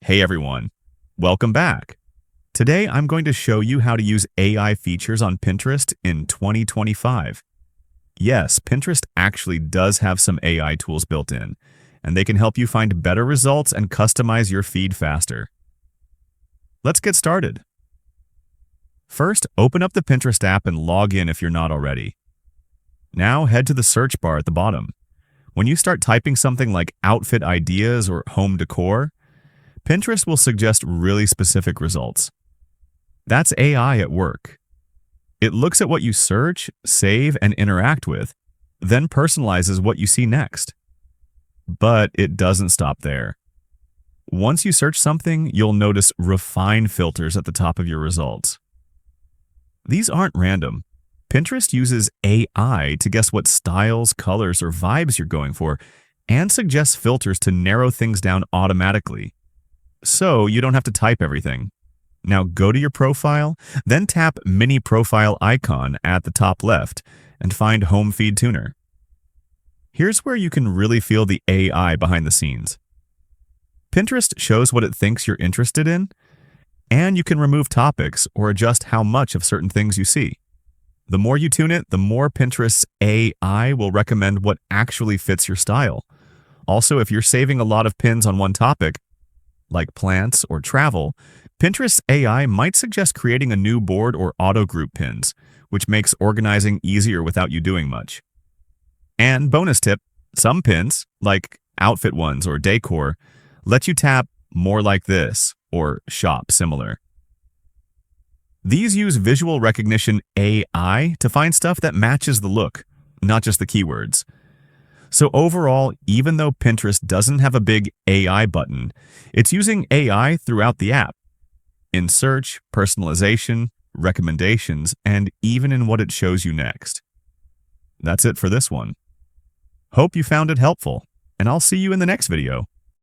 Hey everyone, welcome back. Today I'm going to show you how to use AI features on Pinterest in 2025. Yes, Pinterest actually does have some AI tools built in, and they can help you find better results and customize your feed faster. Let's get started. First, open up the Pinterest app and log in if you're not already. Now head to the search bar at the bottom. When you start typing something like outfit ideas or home decor, Pinterest will suggest really specific results. That's AI at work. It looks at what you search, save, and interact with, then personalizes what you see next. But it doesn't stop there. Once you search something, you'll notice refine filters at the top of your results. These aren't random. Pinterest uses AI to guess what styles, colors, or vibes you're going for, and suggests filters to narrow things down automatically. So you don't have to type everything. Now go to your profile, then tap Mini Profile icon at the top left and find Home Feed Tuner. Here's where you can really feel the AI behind the scenes. Pinterest shows what it thinks you're interested in, and you can remove topics or adjust how much of certain things you see. The more you tune it, the more Pinterest's AI will recommend what actually fits your style. Also, if you're saving a lot of pins on one topic, like plants or travel, Pinterest's AI might suggest creating a new board or auto-group pins, which makes organizing easier without you doing much. And bonus tip, some pins, like outfit ones or decor, let you tap more like this or shop similar. These use visual recognition AI to find stuff that matches the look, not just the keywords. So overall, even though Pinterest doesn't have a big AI button, it's using AI throughout the app. In search, personalization, recommendations, and even in what it shows you next. That's it for this one. Hope you found it helpful, and I'll see you in the next video.